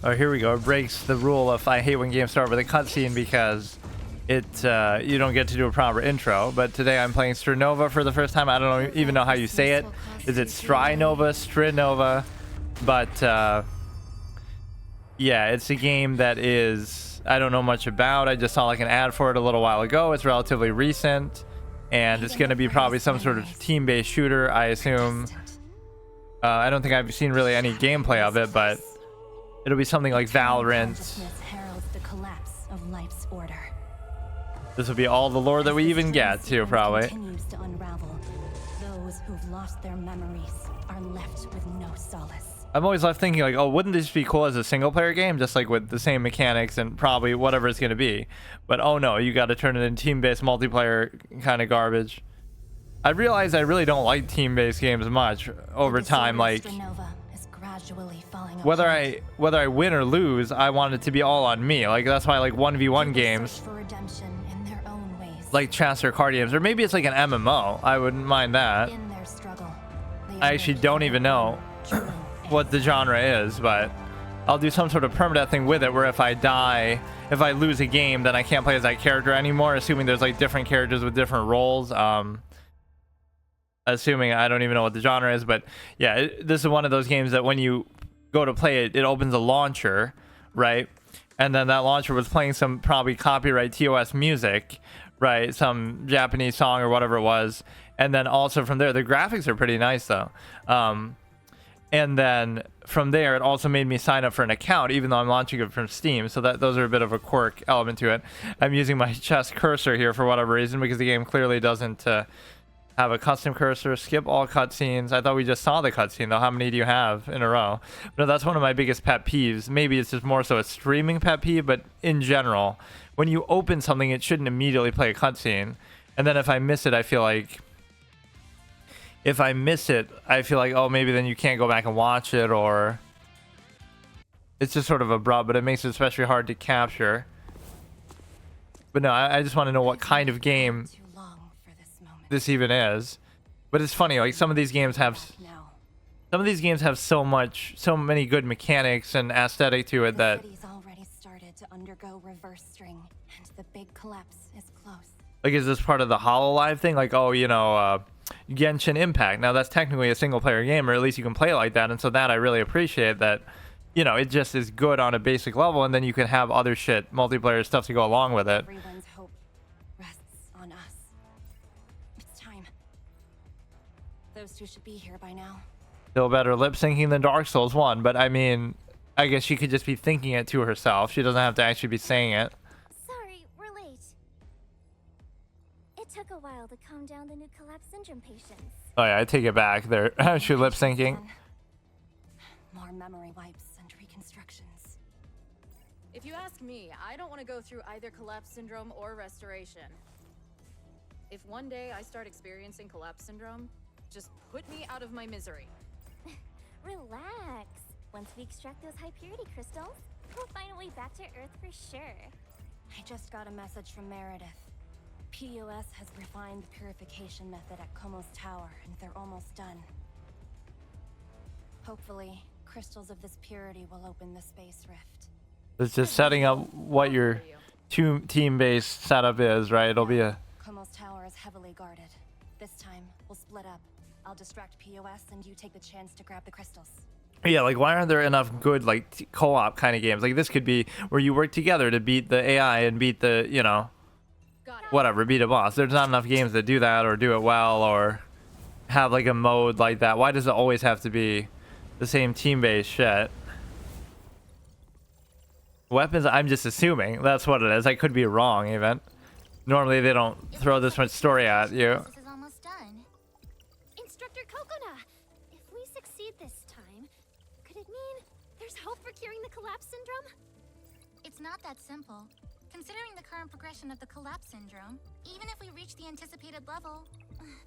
Oh, here we go. It breaks the rule of I hate when games start with a cutscene because it you don't get to do a proper intro. But today I'm playing Strinova for the first time. I don't even know how you say it. Is it Strinova? But yeah, it's a game that is I don't know much about. I just saw like an ad for it a little while ago. It's relatively recent, and it's going to be probably some sort of team-based shooter, I assume. I don't think I've seen really any gameplay of it, but it'll be something like Valorant. This will be all the lore that we even get to, probably. Those who've lost their memories are left with no solace. I'm always left thinking like, oh, wouldn't this be cool as a single player game, just like with the same mechanics and probably whatever it's going to be. But oh no, you got to turn it into team-based multiplayer kind of garbage. I realize I really don't like team-based games much over time. Like whether I win or lose, I want it to be all on me. Like that's why I like 1v1 games like chess or card games, or maybe it's like an MMO. I wouldn't mind that. I actually don't even know what the genre is, but I'll do some sort of permadeath thing with it where if I die, if I lose a game, then I can't play as that character anymore, assuming there's like different characters with different roles. Assuming I don't even know what the genre is, but yeah, this is one of those games that when you go to play it, it opens a launcher, right? And then that launcher was playing some probably copyright TOS music, right? Some Japanese song or whatever it was. And then also from there, the graphics are pretty nice though. And then from there, it also made me sign up for an account, even though I'm launching it from Steam. So that those are a bit of a quirk element to it. I'm using my chess cursor here for whatever reason, because the game clearly doesn't have a custom cursor. Skip all cutscenes. I thought we just saw the cutscene though. How many do you have in a row? No, that's one of my biggest pet peeves. Maybe it's just more so a streaming pet peeve, but in general, when you open something, it shouldn't immediately play a cutscene. And then if I miss it, I feel like oh, maybe then you can't go back and watch it, or it's just sort of abrupt, but it makes it especially hard to capture. But no, I just want to know what kind of game this even is. But it's funny, like some of these games have so many good mechanics and aesthetic to it that already started to undergo reverse string, and the big collapse is close. Like, is this part of the HoloLive thing? Like, oh, you know, Genshin Impact. Now that's technically a single player game, or at least you can play it like that. And so that I really appreciate that, you know, it just is good on a basic level, and then you can have other shit, multiplayer stuff to go along with it. Everyone's hope rests on us. It's time. Those two should be here by now. Still better lip syncing than Dark Souls 1, but I mean, I guess she could just be thinking it to herself. She doesn't have to actually be saying it. Sorry, we're late. It took a while to calm down the new collapse syndrome patients. Oh yeah, I take it back. They're actually lip syncing. More memory wipes and reconstructions. If you ask me, I don't want to go through either collapse syndrome or restoration. If one day I start experiencing collapse syndrome, just put me out of my misery. Relax. Once we extract those high purity crystals, we'll find a way back to Earth for sure. I just got a message from Meredith. POS has refined the purification method at Komo's tower, and they're almost done. Hopefully, crystals of this purity will open the space rift. It's just setting up what your team-based setup is, right? It'll be a... Komo's tower is heavily guarded. This time, we'll split up. I'll distract POS, and you take the chance to grab the crystals. Yeah, like why aren't there enough good like co-op kind of games? Like this could be where you work together to beat the AI and beat the, you know, whatever, beat a boss. There's not enough games that do that or do it well or have like a mode like that. Why does it always have to be the same team-based shit? Weapons, I'm just assuming that's what it is. I could be wrong even. Normally they don't throw this much story at you. This is almost done. Instructor Kokona, if we succeed this time, could it mean there's hope for curing the collapse syndrome? It's not that simple. Considering the current progression of the collapse syndrome, even if we reach the anticipated level,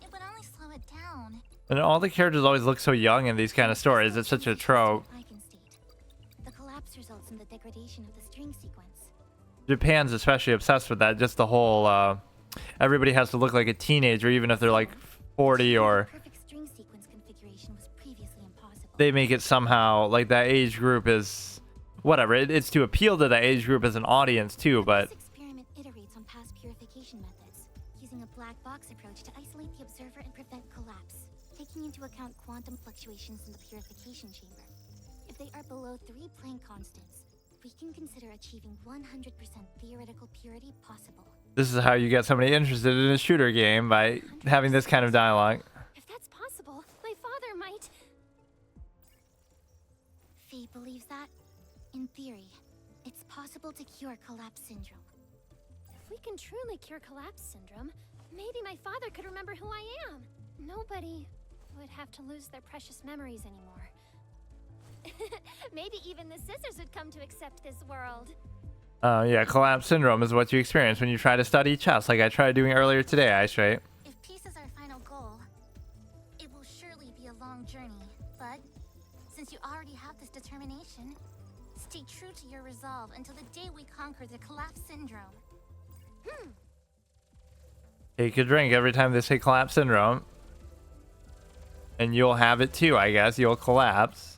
it would only slow it down. And all the characters always look so young in these kind of stories. It's such a trope. I can state. The collapse results in the degradation of the string sequence. Japan's especially obsessed with that. Just the whole, everybody has to look like a teenager, even if they're like 40 or... Perfect string sequence configuration was previously impossible. they make it somehow like that age group is whatever. It's to appeal to that age group as an audience too, but This experiment iterates on past purification methods, using a black box approach to isolate the observer and prevent collapse, taking into account quantum fluctuations in the purification chamber. If they are below 3 Planck constants, we can consider achieving 100% theoretical purity possible. this is how you get somebody interested in a shooter game, by having this kind of dialogue. If that's possible, my father might. Fee believes that, in theory, it's possible to cure collapse syndrome. If we can truly cure collapse syndrome, maybe my father could remember who I am. Nobody would have to lose their precious memories anymore. Maybe even the sisters would come to accept this world. Yeah, collapse syndrome is what you experience when you try to study chess, like I tried doing earlier today, I straight. If peace is our final goal, it will surely be a long journey. But since you already have this determination, stay true to your resolve until the day we conquer the collapse syndrome. Take a drink every time they say collapse syndrome. And you'll have it too, I guess. You'll collapse.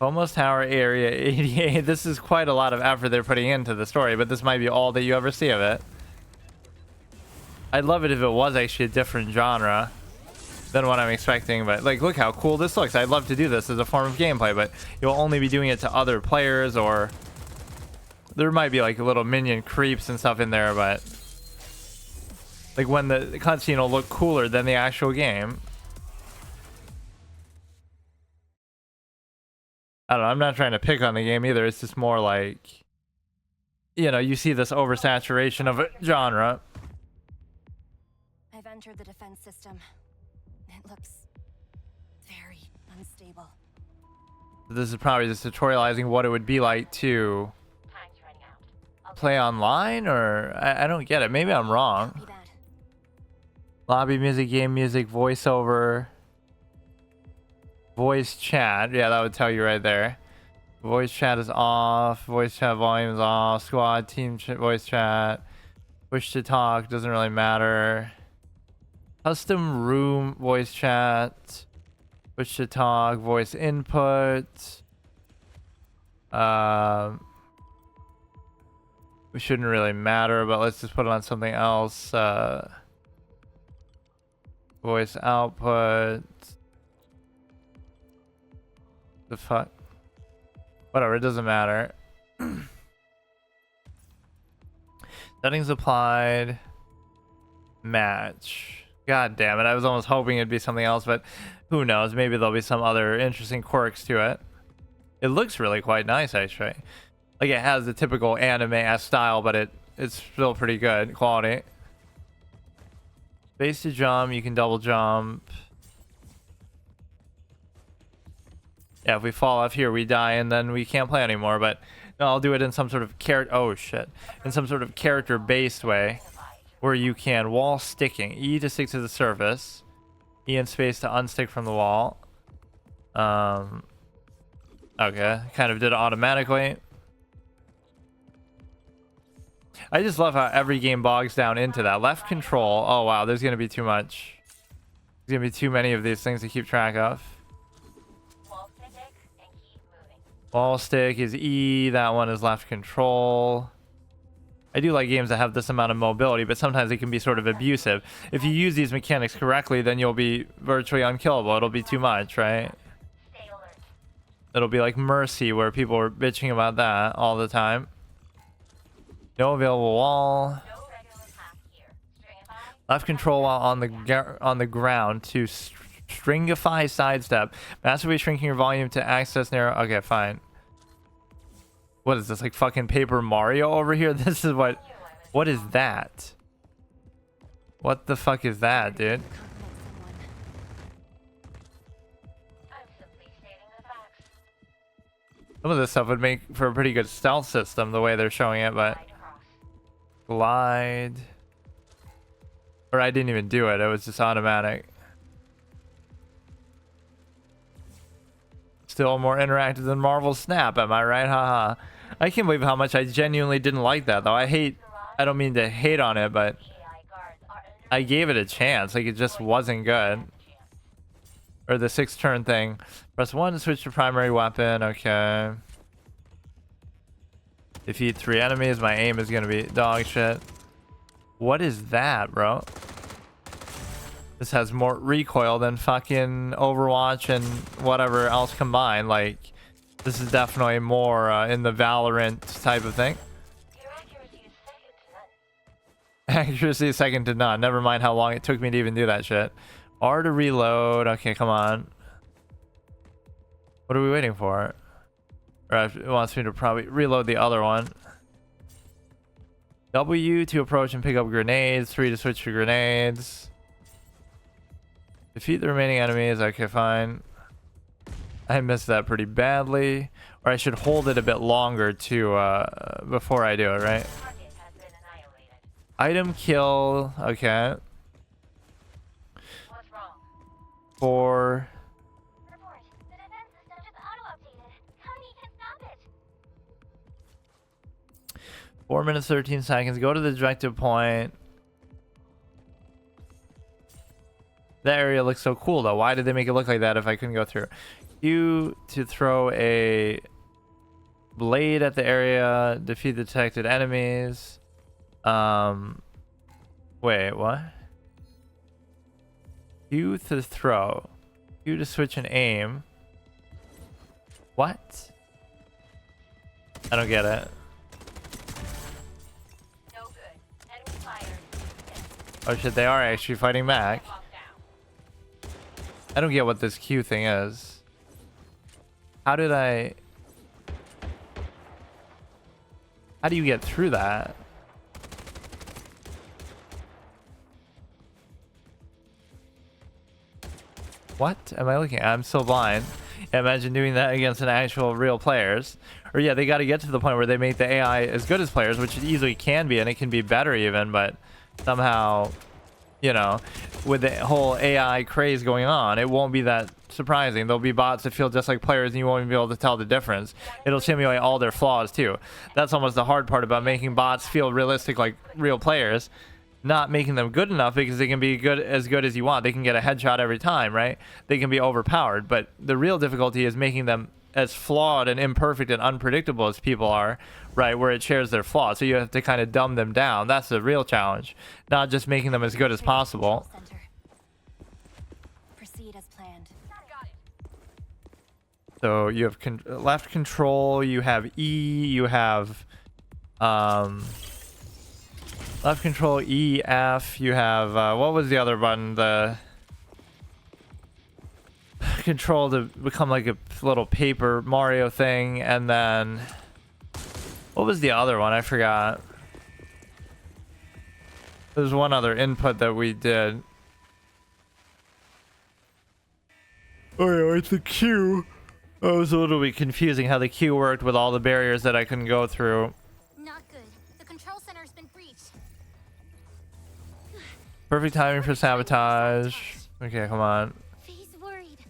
Almost Tower Area 88. This is quite a lot of effort they're putting into the story, but this might be all that you ever see of it. I'd love it if it was actually a different genre than what I'm expecting, but like, look how cool this looks. I'd love to do this as a form of gameplay, but you'll only be doing it to other players, or there might be like little minion creeps and stuff in there, but like when the cutscene will look cooler than the actual game. I don't know, I'm not trying to pick on the game either. It's just more like, you know, you see this oversaturation of a genre. I've entered the defense system. It looks very unstable. This is probably just tutorializing what it would be like to play online, or I don't get it. Maybe I'm wrong. Copy that. Lobby music, game music, voiceover, voice chat. Yeah, that would tell you right there. Voice chat is off. Voice chat volume is off. Squad, team voice chat. Push to talk doesn't really matter. Custom room voice chat. Push to talk. Voice input. We shouldn't really matter, but let's just put it on something else. Voice output. The fuck? Whatever, it doesn't matter. Settings applied. Match. God damn it, I was almost hoping it'd be something else, but who knows? Maybe there'll be some other interesting quirks to it. It looks really quite nice, actually. Like, it has the typical anime-esque style, but it's still pretty good quality. Base to jump, you can double jump. Yeah, if we fall off here, we die, and then we can't play anymore. But no, I'll do it in some sort of in some sort of character-based way, where you can wall sticking, E to stick to the surface, E and space to unstick from the wall. Okay, kind of did it automatically. I just love how every game bogs down into that. Left control. Oh wow, there's gonna be too much. There's gonna be too many of these things to keep track of. Wall stick is E, that one is left control. I do like games that have this amount of mobility, but sometimes it can be sort of abusive. If you use these mechanics correctly, then you'll be virtually unkillable. It'll be too much, right? It'll be like Mercy, where people are bitching about that all the time. No available wall. Left control while on the ground to stringify sidestep. Massively shrinking your volume to access narrow. Okay, fine. What is this, like fucking Paper Mario over here? This is what is that? What the fuck is that, dude? Some of this stuff would make for a pretty good stealth system, the way they're showing it, but glide. Or I didn't even do it, it was just automatic. Still more interactive than Marvel Snap, am I right? Haha. I can't believe how much I genuinely didn't like that, though. I don't mean to hate on it, but I gave it a chance. Like, it just wasn't good. or the 6 turn thing. Press 1 to switch to primary weapon. Okay. Defeat 3 enemies. My aim is gonna be dog shit. What is that, bro? This has more recoil than fucking Overwatch and whatever else combined. Like, this is definitely more in the Valorant type of thing. Accuracy is second to none. Never mind how long it took me to even do that shit. R to reload. Okay, come on. What are we waiting for? Or it wants me to probably reload the other one. W to approach and pick up grenades. 3 to switch to grenades. Defeat the remaining enemies. Okay, fine. I missed that pretty badly. Or I should hold it a bit longer to before I do it, right? Item kill. Okay. What's wrong? 4. Report. The defense system just auto-updated. Cody can stop it. 4 minutes 13 seconds. Go to the objective point. That area looks so cool though. Why did they make it look like that if I couldn't go through? Q to throw a blade at the area. Defeat the detected enemies. Wait, what? Q to throw. Q to switch and aim. What? I don't get it. No good. Enemy fired. Oh shit, they are actually fighting back. I don't get what this Q thing is. How do you get through that? What am I looking at? I'm so blind. Imagine doing that against an actual real players. Or yeah, they got to get to the point where they make the AI as good as players, which it easily can be, and it can be better even, but somehow, you know, with the whole AI craze going on, it won't be that surprising. There'll be bots that feel just like players and you won't even be able to tell the difference. It'll simulate all their flaws too. That's almost the hard part about making bots feel realistic like real players. Not making them good enough, because they can be good as you want. They can get a headshot every time, right? They can be overpowered, but the real difficulty is making them as flawed and imperfect and unpredictable as people are, right? Where it shares their flaws. So you have to kind of dumb them down. That's the real challenge, not just making them as good as possible. Center. Proceed as planned. Got it. So you have left control, you have E, you have left control, E, F, you have what was the other button? The control to become like a little paper Mario thing, and then what was the other one? I forgot. There's one other input that we did. Oh yeah, it's the Q. Oh, it was a little bit confusing how the Q worked with all the barriers that I couldn't go through. Not good. The control center's been breached. Perfect timing for sabotage. Okay, come on. Faye's worried.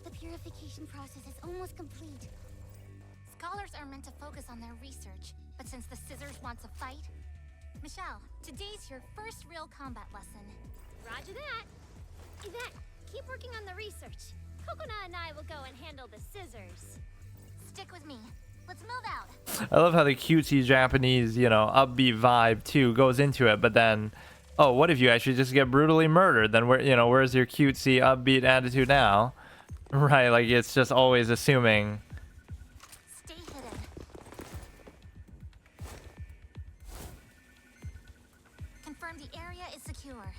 The purification process is almost complete. Scholars are meant to focus on their research, but since the Scissors wants a fight... Michelle, today's your first real combat lesson. Roger that. Yvette, keep working on the research. Kokona and I will go and handle the scissors. Stick with me. Let's move out. I love how the cutesy Japanese, you know, upbeat vibe too goes into it, but then, oh, what if you actually just get brutally murdered? Then where, you know, where's your cutesy upbeat attitude now? Right, like it's just always assuming. Stay hidden. Confirm the area is secure.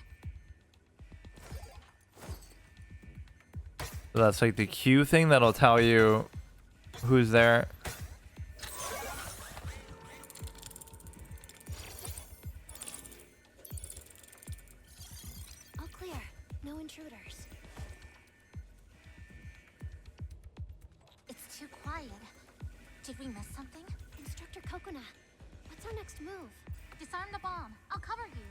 So that's like the Q thing that'll tell you who's there. All clear. No intruders. It's too quiet. Did we miss something? Instructor Kokona, what's our next move? Disarm the bomb. I'll cover you.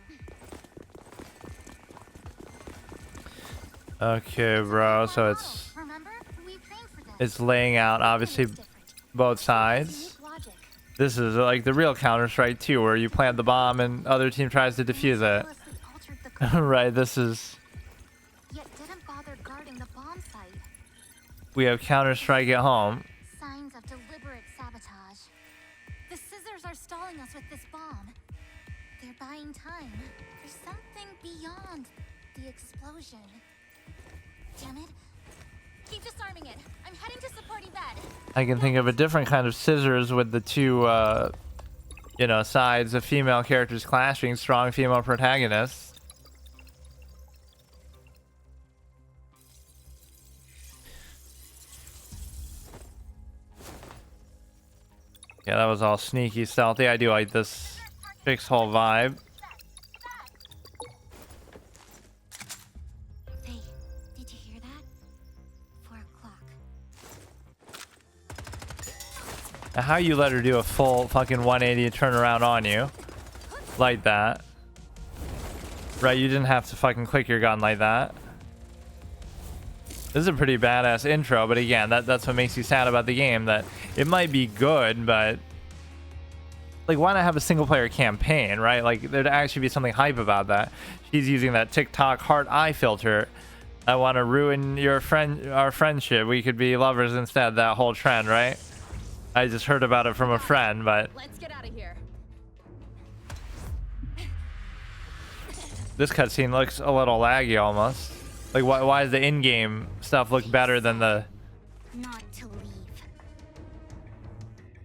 Okay, bro. So it's Remember? We trained for this. it's laying out obviously both sides. Unique logic. This is like the real Counter-Strike 2, where you plant the bomb and other team tries to defuse it. Meticulously altered the code, Right. This is yet didn't bother guarding the bomb site. We have Counter-Strike at home. Signs of deliberate sabotage. The scissors are stalling us with this bomb. They're buying time. There's something beyond the explosion. Damn it. Keep disarming it. I'm heading to support Yvette. I can think of a different kind of scissors with the two, you know, sides of female characters clashing, strong female protagonists. Yeah, that was all sneaky, stealthy. I do like this fixed whole vibe. Hey, did you hear that? 4 o'clock. Now, how you let her do a full fucking 180 turnaround on you like that? Right, you didn't have to fucking click your gun like that. This is a pretty badass intro, but again, that's what makes you sad about the game, that it might be good, but like, why not have a single player campaign, right? Like, there'd actually be something hype about that. She's using that TikTok heart eye filter. I want to ruin our friendship. We could be lovers instead. That whole trend, right? I just heard about it from a friend, but Let's get out of here. this cutscene looks a little laggy almost. Like, why does the in-game stuff look better than the... Not to leave.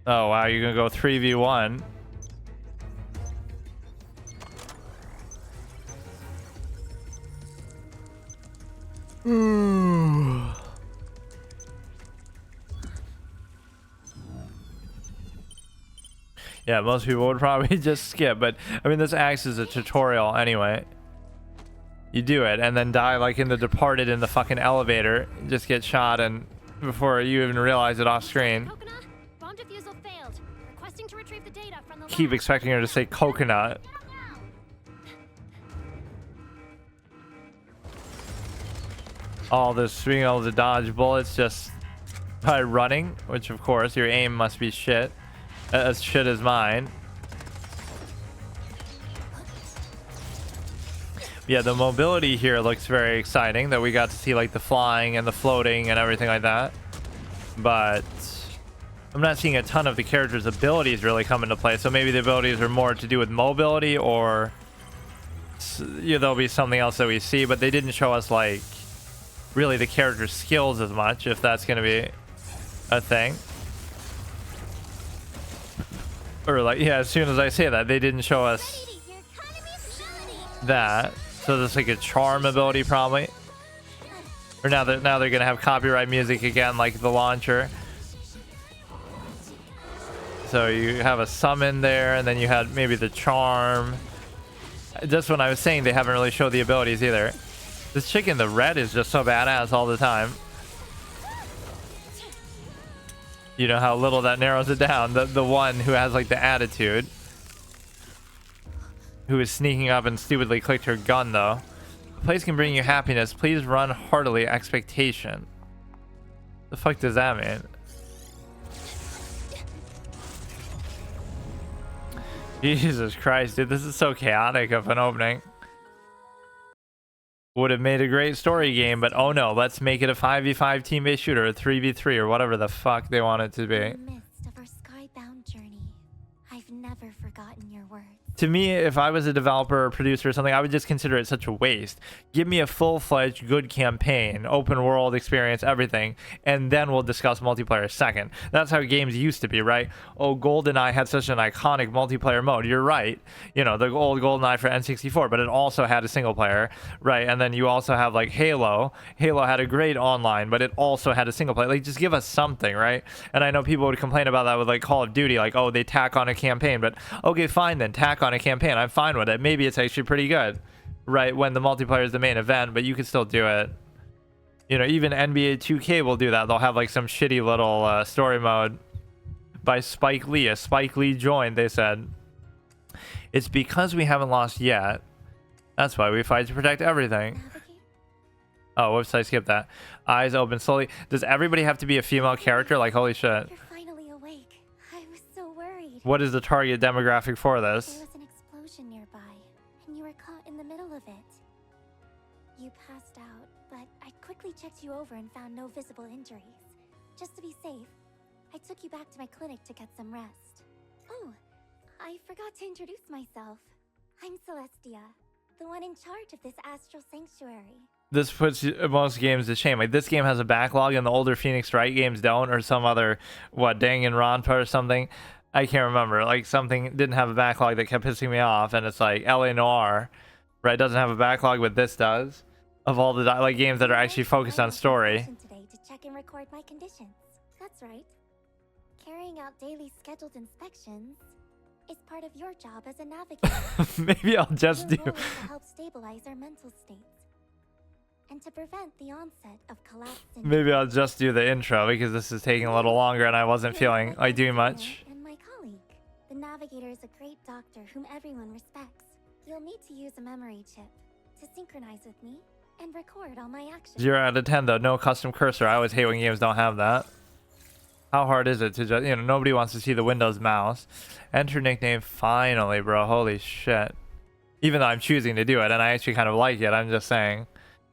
Oh, wow, you're gonna go 3v1. Yeah, most people would probably just skip, but I mean, this acts as a tutorial anyway. You do it and then die like in The Departed in the fucking elevator, just get shot, and before you even realize it off screen. Coconut, bomb defusal failed. Requesting to retrieve the data from the Keep lab. expecting her to say coconut. All this being able to dodge bullets just by running, which of course your aim must be shit. As shit as mine. Yeah, the mobility here looks very exciting, that we got to see like the flying and the floating and everything like that. But I'm not seeing a ton of the character's abilities really come into play. So maybe the abilities are more to do with mobility, or yeah, there'll be something else that we see, but they didn't show us like really the character's skills as much, if that's going to be a thing. Or like, yeah, as soon as I say that, they didn't show us that. So there's like a charm ability probably. Or now they're gonna have copyright music again, like the launcher. So you have a summon there, and then you had maybe the charm. Just when I was saying they haven't really showed the abilities either. This chick in the red is just so badass all the time. You know how little that narrows it down. The one who has like the attitude, who is sneaking up and stupidly clicked her gun though. The place can bring you happiness. Please run heartily. Expectation. The fuck does that mean? Jesus Christ, dude, this is so chaotic of an opening. Would have made a great story game, but oh no, let's make it a 5v5 team-based shooter, a 3v3, or whatever the fuck they want it to be. In the midst of our skybound journey, I've never forgotten your words. To me, if I was a developer or producer or something, I would just consider it such a waste. Give me a full-fledged good campaign, open world experience, everything, and then we'll discuss multiplayer second. That's how games used to be, right? Oh, GoldenEye had such an iconic multiplayer mode. You're right. You know, the old GoldenEye for N64, but it also had a single player, right? And then you also have like Halo. Halo had a great online, but it also had a single player. Like, just give us something, right? And I know people would complain about that with like Call of Duty, like, oh, they tack on a campaign, but okay, fine then, tack on a campaign. I'm fine with it. Maybe it's actually pretty good, right, when the multiplayer is the main event, but you can still do it. You know, even NBA 2K will do that. They'll have like some shitty little story mode by Spike Lee. A Spike Lee joined, they said. It's because we haven't lost yet. That's why we fight to protect everything. Oh, whoops, I skipped that. Eyes open slowly. Does everybody have to be a female character? Like, holy shit. You're finally awake. I was so worried. What is the target demographic for this? There was an explosion nearby, and you were caught in the middle of it. You passed out, but I quickly quickly checked you over and found no visible injuries. Just to be safe, I took you back to my clinic to get some rest. Oh, I forgot to introduce myself. I'm Celestia, the one in charge of this astral sanctuary. This puts most games to shame. Like, this game has a backlog and the older Phoenix Wright games don't, or some other, what, Danganronpa or something. I can't remember. Like, something didn't have a backlog that kept pissing me off, and it's like LA Noire, right? Doesn't have a backlog, but this does. Of all the like games that are actually focused on story. Today to check and record my conditions. That's right. Carrying out daily scheduled inspections is part of your job as a navigator. Maybe I'll just do. Your role is to help stabilize our mental states and to prevent the onset of collapse. Maybe I'll just do the intro because this is taking a little longer and I wasn't feeling like doing much. And my colleague, the navigator, is a great doctor whom everyone respects. You'll need to use a memory chip to synchronize with me and record all my actions. 0 out of 10 though, no custom cursor. I always hate when games don't have that. How hard is it to just, you know, nobody wants to see the Windows mouse. Enter nickname, finally, bro. Holy shit. Even though I'm choosing to do it and I actually kind of like it, I'm just saying.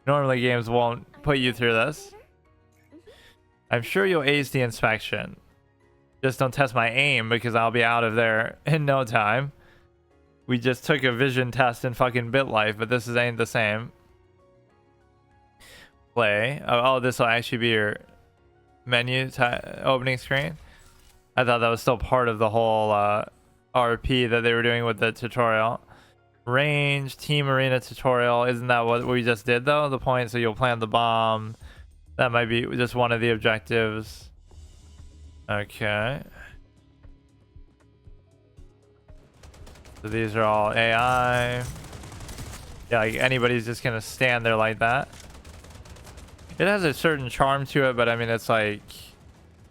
Normally games won't put you through this. I'm sure you'll ace the inspection. Just don't test my aim because I'll be out of there in no time. We just took a vision test in fucking BitLife, but this ain't the same. Play. Oh, this will actually be your menu opening screen. I thought that was still part of the whole RP that they were doing with the tutorial. Range, team arena tutorial. Isn't that what we just did though? The point, so you'll plant the bomb. That might be just one of the objectives. Okay. So these are all AI. Yeah, like anybody's just gonna stand there like that. It has a certain charm to it, but I mean, it's like,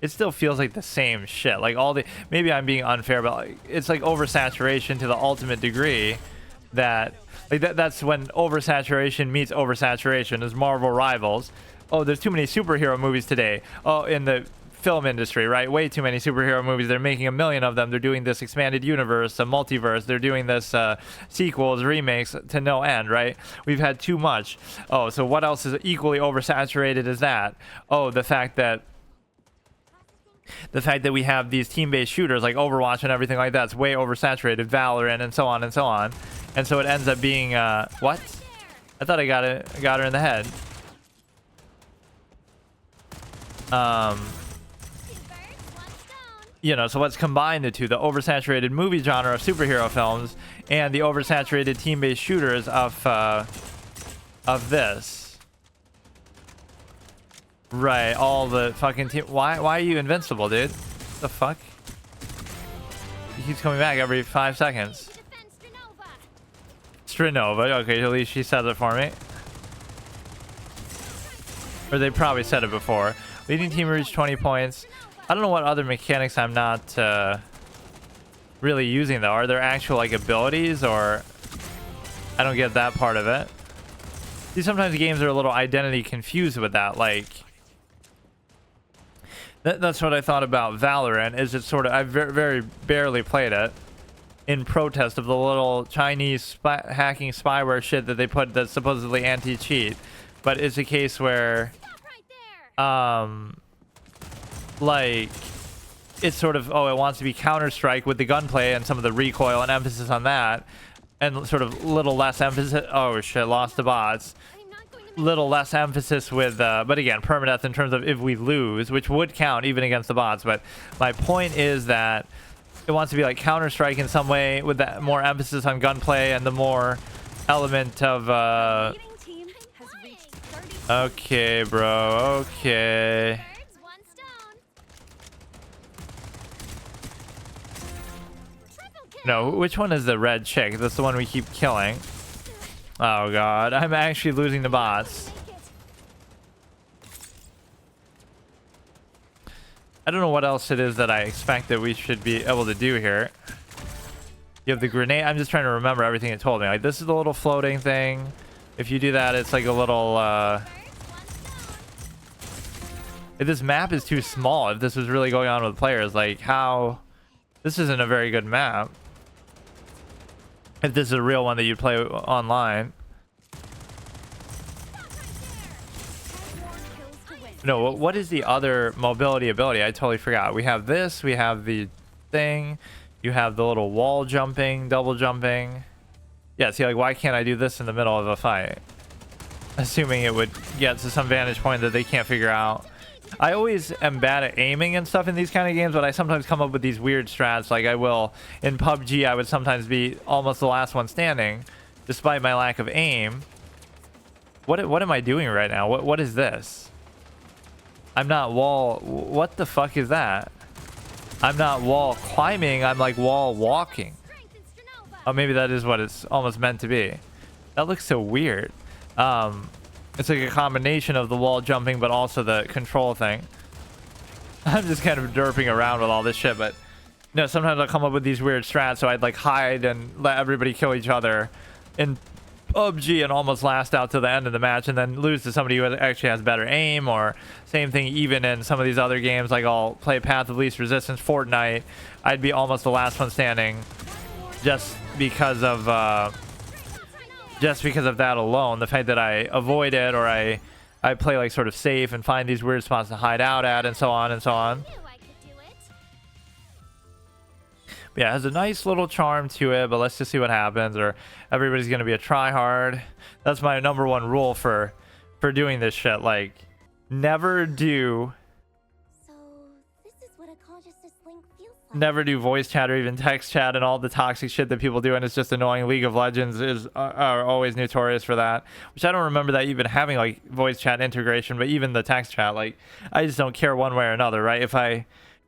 it still feels like the same shit. Like all the, maybe I'm being unfair, but like, it's like oversaturation to the ultimate degree that, like that's when oversaturation meets oversaturation. As Marvel rivals. Oh, there's too many superhero movies today. Oh, in the film industry, right? Way too many superhero movies. They're making a million of them. They're doing this expanded universe, a multiverse. They're doing this sequels, remakes to no end, right? We've had too much. Oh, so what else is equally oversaturated as that? Oh, the fact that we have these team-based shooters like Overwatch and everything like that's way oversaturated. Valorant and so on and so on. And so it ends up being what? I thought I got her in the head. You know, so let's combine the two, the oversaturated movie genre of superhero films and the oversaturated team-based shooters of this. Right, all the fucking team. Why are you invincible, dude? What the fuck? He keeps coming back every 5 seconds. Strinova. Okay, at least she said it for me. Or they probably said it before. Leading team reached 20 points. I don't know what other mechanics I'm not really using though. Are there actual like abilities, or I don't get that part of it. See, sometimes games are a little identity confused with that. Like that's what I thought about Valorant. Is it sort of, I very barely played it in protest of the little Chinese hacking spyware shit that they put that's supposedly anti-cheat, but it's a case where like it's sort of, oh, it wants to be Counter-Strike with the gunplay and some of the recoil and emphasis on that, and sort of little less emphasis. Oh shit, lost the bots. Little less emphasis with but again, permadeath in terms of if we lose, which would count even against the bots. But my point is that it wants to be like Counter-Strike in some way with that more emphasis on gunplay and the more element of okay, bro. Okay. No, which one is the red chick? That's the one we keep killing. Oh god, I'm actually losing the bots. I don't know what else it is that I expect that we should be able to do here. You have the grenade. I'm just trying to remember everything it told me. Like, this is the little floating thing. If you do that, it's like a little if this map is too small, if this was really going on with players, like how this isn't a very good map. If this is a real one that you'd play online. No, what is the other mobility ability? I totally forgot. We have this. We have the thing. You have the little wall jumping, double jumping. Yeah, see, like, why can't I do this in the middle of a fight? Assuming it would get to some vantage point that they can't figure out. I always am bad at aiming and stuff in these kind of games, but I sometimes come up with these weird strats. Like I will in PUBG, I would sometimes be almost the last one standing, despite my lack of aim. What am I doing right now? What is this? I'm not wall. What the fuck is that? I'm not wall climbing. I'm like wall walking. Oh, maybe that is what it's almost meant to be. That looks so weird. It's like a combination of the wall jumping, but also the control thing. I'm just kind of derping around with all this shit, but no, sometimes I'll come up with these weird strats, so I'd like hide and let everybody kill each other in PUBG and almost last out to the end of the match and then lose to somebody who actually has better aim. Or same thing even in some of these other games, like I'll play Path of Least Resistance, Fortnite. I'd be almost the last one standing just because of that alone. The fact that I avoid it, or I play like sort of safe and find these weird spots to hide out at, and so on and so on. But yeah, it has a nice little charm to it, but let's just see what happens. Or everybody's gonna be a tryhard. That's my number one rule for doing this shit. Like, never do never do voice chat or even text chat and all the toxic shit that people do, and it's just annoying. League of Legends are always notorious for that, which I don't remember that even having like voice chat integration. But even the text chat, like, I just don't care one way or another, right?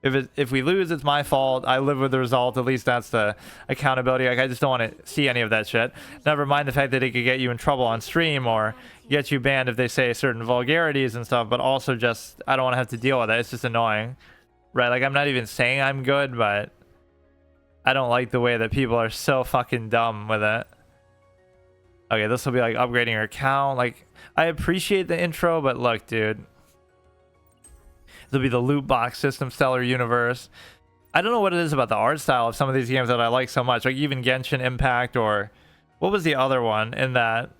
If we lose, it's my fault. I live with the result. At least that's the accountability. Like, I just don't want to see any of that shit. Never mind the fact that it could get you in trouble on stream or get you banned if they say certain vulgarities and stuff, but also just, I don't want to have to deal with it. It's just annoying. Right, like, I'm not even saying I'm good, but I don't like the way that people are so fucking dumb with it. Okay, this will be like upgrading your account. Like, I appreciate the intro, but look, dude. This will be the loot box system, Stellar Universe. I don't know what it is about the art style of some of these games that I like so much. Like even Genshin Impact, or what was the other one in that?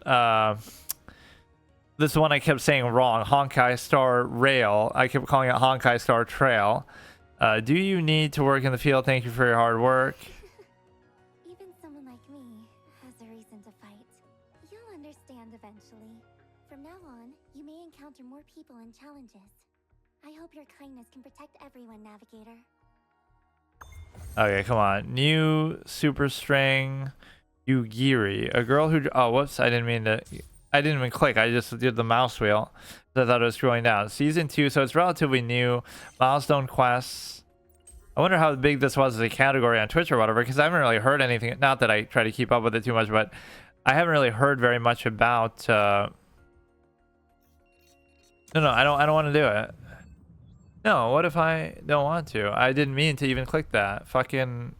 This one I kept saying wrong. Honkai Star Rail. I kept calling it Honkai Star Trail. Do you need to work in the field? Thank you for your hard work. Even someone like me has a reason to fight. You'll understand eventually. From now on, you may encounter more people and challenges. I hope your kindness can protect everyone, Navigator. Okay, come on. New super string Yugiri. A girl who... Oh, whoops. I didn't even click. I just did the mouse wheel. So I thought it was scrolling down. Season 2, so it's relatively new. Milestone quests. I wonder how big this was as a category on Twitch or whatever, because I haven't really heard anything. Not that I try to keep up with it too much, but I haven't really heard very much about... No, I don't want to do it. No, what if I don't want to? I didn't mean to even click that. Fucking...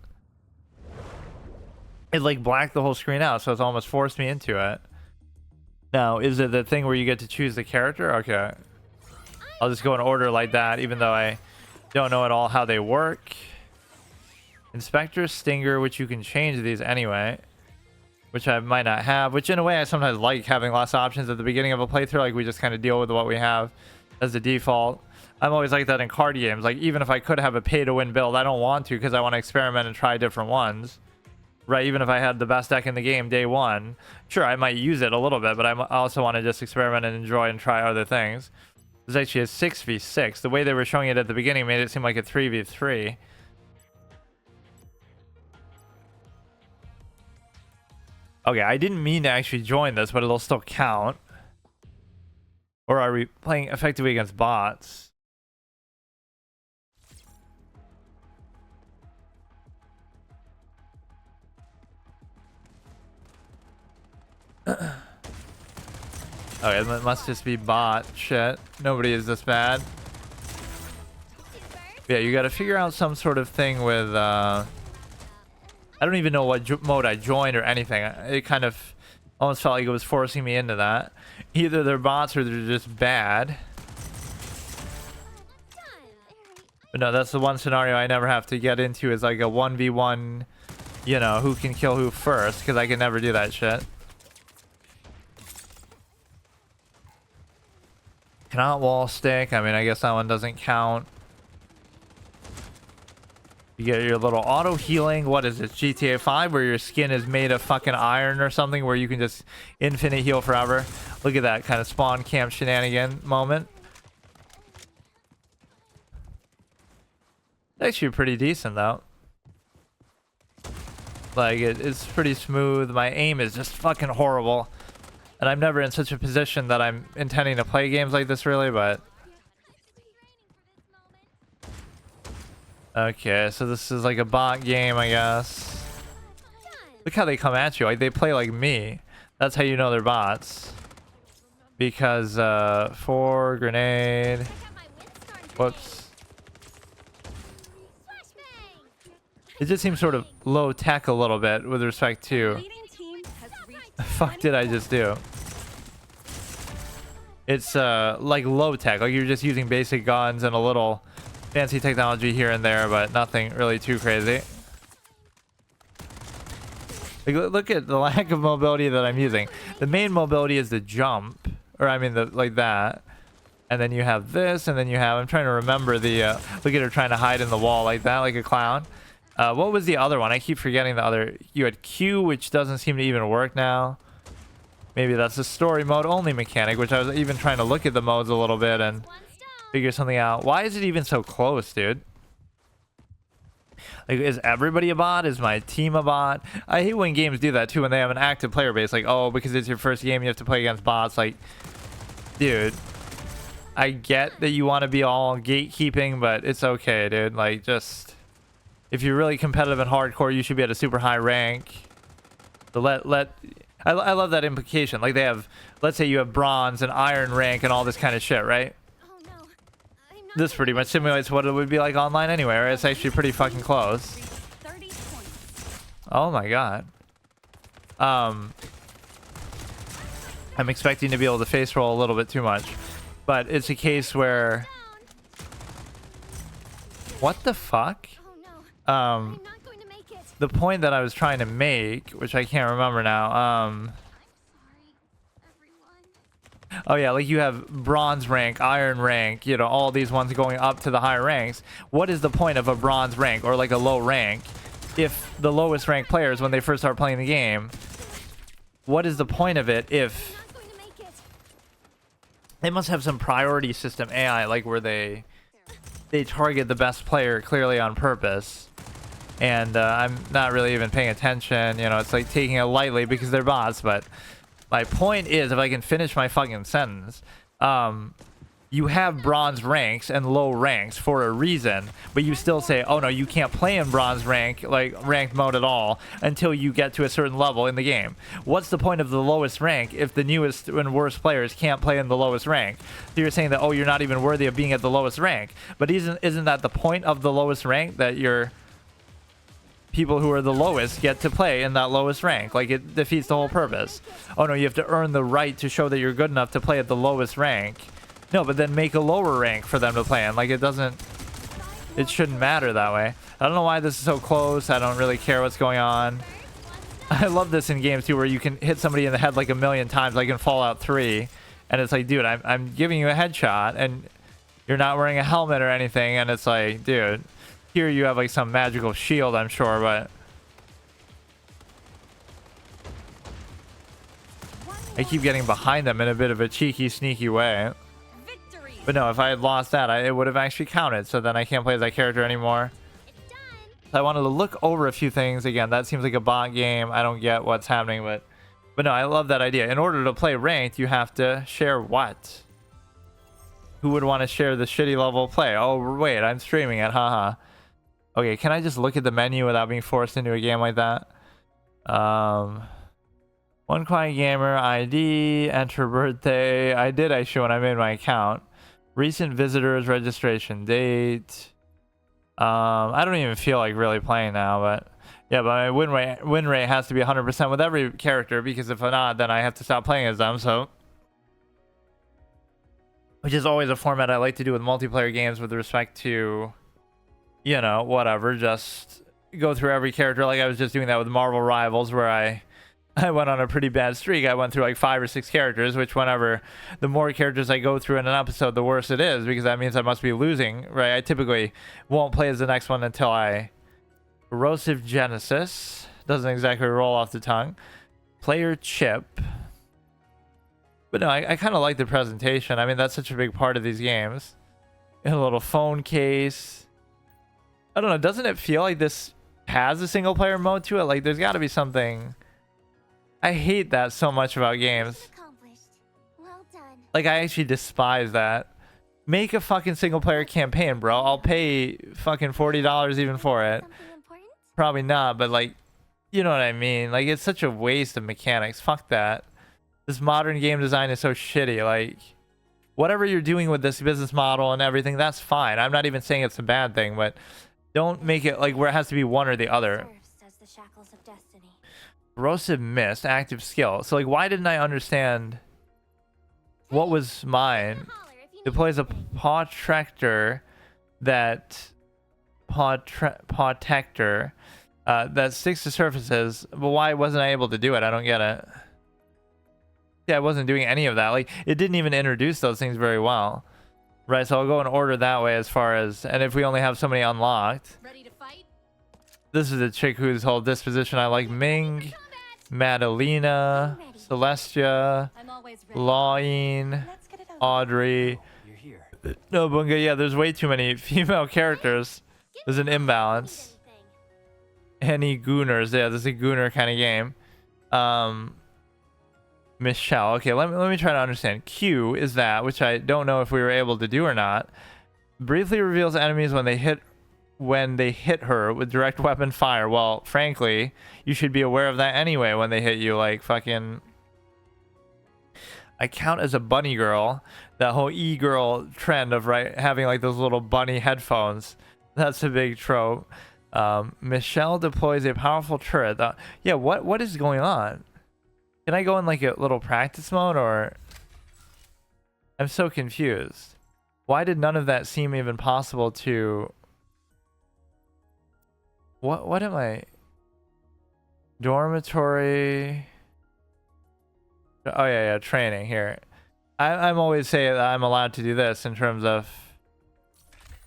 It like blacked the whole screen out, so it's almost forced me into it. Now, is it the thing where you get to choose the character? Okay. I'll just go in order like that, even though I don't know at all how they work. Inspector, Stinger, which you can change these anyway, which I might not have, which in a way I sometimes like having less options at the beginning of a playthrough. Like, we just kind of deal with what we have as the default. I'm always like that in card games. Like, even if I could have a pay-to-win build, I don't want to, because I want to experiment and try different ones. Right, even if I had the best deck in the game day one, sure, I might use it a little bit, but I also want to just experiment and enjoy and try other things. There's actually a 6v6. The way they were showing it at the beginning made it seem like a 3v3. Okay, I didn't mean to actually join this, but it'll still count. Or are we playing effectively against bots? Okay, it must just be bot shit. Nobody is this bad. Yeah, you gotta figure out some sort of thing with I don't even know what mode I joined or anything. It kind of almost felt like it was forcing me into that. Either they're bots or they're just bad. But no, that's the one scenario I never have to get into, is like a 1v1, you know, who can kill who first, because I can never do that shit. Cannot wall stick. I mean, I guess that one doesn't count. You get your little auto healing. What is it? GTA 5 where your skin is made of fucking iron or something where you can just infinite heal forever. Look at that kind of spawn camp shenanigan moment. Actually pretty decent though. Like it's pretty smooth. My aim is just fucking horrible. And I'm never in such a position that I'm intending to play games like this really, but... Okay, so this is like a bot game, I guess. Look how they come at you. Like, they play like me. That's how you know they're bots. Because, 4, grenade. Whoops. It just seems sort of low tech a little bit with respect to... The fuck did I just do? It's like low tech, like you're just using basic guns and a little fancy technology here and there, but nothing really too crazy. Like, look at the lack of mobility that I'm using. The main mobility is the jump, or I mean the like that, and then you have this, and then you have, I'm trying to remember the look at her trying to hide in the wall like that, like a clown. What was the other one? I keep forgetting the other. You had Q, which doesn't seem to even work now. Maybe that's the story mode only mechanic, which I was even trying to look at the modes a little bit and figure something out. Why is it even so close, dude? Like, is everybody a bot? Is my team a bot? I hate when games do that too, when they have an active player base. Like, oh, because it's your first game, you have to play against bots. Like, dude, I get that you want to be all gatekeeping, but it's okay, dude. Like, just... If you're really competitive and hardcore, you should be at a super high rank. So I love that implication. Like they have, let's say you have bronze and iron rank and all this kind of shit, right? Oh no. This pretty much simulates what it would be like online anyway, right? It's actually pretty fucking close. Oh my god. I'm expecting to be able to face roll a little bit too much. But it's a case where... What the fuck? I'm not going to make it. The point that I was trying to make, which I can't remember now, Sorry, everyone. oh yeah, like you have bronze rank, iron rank, you know, all these ones going up to the higher ranks. What is the point of a bronze rank or like a low rank if the lowest ranked players, when they first start playing the game, what is the point of it if... I'm not going to make it. They must have some priority system AI, like where they target the best player clearly on purpose. And I'm not really even paying attention. You know, it's like taking it lightly because they're bots. But my point is, if I can finish my fucking sentence, you have bronze ranks and low ranks for a reason, but you still say, oh no, you can't play in bronze rank, like ranked mode at all until you get to a certain level in the game. What's the point of the lowest rank if the newest and worst players can't play in the lowest rank? So you're saying that, oh, you're not even worthy of being at the lowest rank. But isn't that the point of the lowest rank, that your people who are the lowest get to play in that lowest rank? Like, it defeats the whole purpose. Oh no, you have to earn the right to show that you're good enough to play at the lowest rank. No, but then make a lower rank for them to play in. Like, it shouldn't matter that way. I don't know why this is so close. I don't really care what's going on. I love this in games too, where you can hit somebody in the head like a million times, like in Fallout 3. And it's like, dude, I'm giving you a headshot and you're not wearing a helmet or anything. And it's like, dude, here you have like some magical shield, I'm sure, but... I keep getting behind them in a bit of a cheeky, sneaky way. But no, if I had lost that, it would have actually counted. So then I can't play as that character anymore. So I wanted to look over a few things. Again, that seems like a bot game. I don't get what's happening, but no, I love that idea. In order to play ranked, you have to share what? Who would want to share the shitty level play? Oh, wait, I'm streaming it. Haha. Okay, can I just look at the menu without being forced into a game like that? One quiet gamer ID, enter birthday. I did actually when I made my account. Recent visitors, registration date. I don't even feel like really playing now, but yeah, but my win rate has to be 100% with every character, because if not, then I have to stop playing as them. So, which is always a format I like to do with multiplayer games with respect to, you know, whatever, just go through every character. Like I was just doing that with Marvel Rivals, where I I went on a pretty bad streak. I went through like 5 or 6 characters, which whenever the more characters I go through in an episode, the worse it is, because that means I must be losing, right? I typically won't play as the next one until I... Corrosive Genesis. Doesn't exactly roll off the tongue. Player chip. But no, I kind of like the presentation. I mean, that's such a big part of these games. And a little phone case. I don't know. Doesn't it feel like this has a single player mode to it? Like, there's got to be something... I hate that so much about games. Accomplished. Well done. Like, I actually despise that. Make a fucking single player campaign, bro. I'll pay fucking $40 even for it. Something important? Probably not, but like, you know what I mean? Like, it's such a waste of mechanics. Fuck that. This modern game design is so shitty. Like, whatever you're doing with this business model and everything, that's fine. I'm not even saying it's a bad thing, but don't make it like where it has to be one or the other. Serves as the shackles of destiny. Corrosive Mist, active skill. So like, why didn't I understand what was mine? Holler if you need Deploys a anything. paw tractor that that sticks to surfaces, but why wasn't I able to do it? I don't get it. Yeah, I wasn't doing any of that. Like, it didn't even introduce those things very well. Right, so I'll go in order that way as far as, and if we only have so many unlocked. Ready to fight? This is a chick whose whole disposition I like. Ming, Madalena, Celestia, I'm always ready. Lawine, Let's get it over. Audrey. You're here. No, Bunga, yeah, there's way too many female characters. There's an imbalance. Any Gooners, yeah, this is a Gooner kind of game. Michelle, okay, let me try to understand. Q is that, which I don't know if we were able to do or not. Briefly reveals enemies when they hit her with direct weapon fire. Well, frankly, you should be aware of that anyway when they hit you. Like, fucking... I count as a bunny girl. That whole e-girl trend of, right, having like those little bunny headphones. That's a big trope. Michelle deploys a powerful turret. Yeah, what is going on? Can I go in like a little practice mode, or... I'm so confused. Why did none of that seem even possible to... What am I... Dormitory... Oh yeah, training here. I'm always saying that I'm allowed to do this in terms of...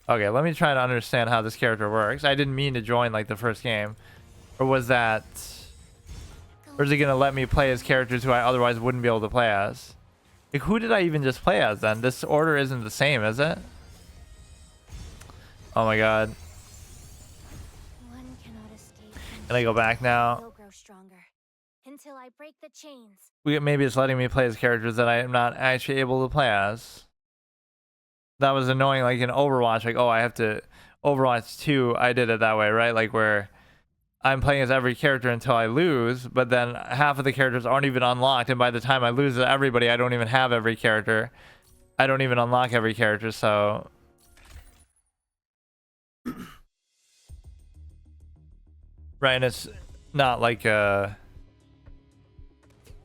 Okay, let me try to understand how this character works. I didn't mean to join like the first game. Or was that... Or is it going to let me play as characters who I otherwise wouldn't be able to play as? Like, who did I even just play as then? This order isn't the same, is it? Oh my god. One cannot escape. Can I go back now? Will grow stronger until I break the chains. Maybe it's letting me play as characters that I am not actually able to play as. That was annoying, like in Overwatch. Like, oh, I have to... Overwatch 2, I did it that way, right? Like, where... I'm playing as every character until I lose, but then half of the characters aren't even unlocked, and by the time I lose to everybody, I don't even have every character. I don't even unlock every character, so... Right, and it's not like a...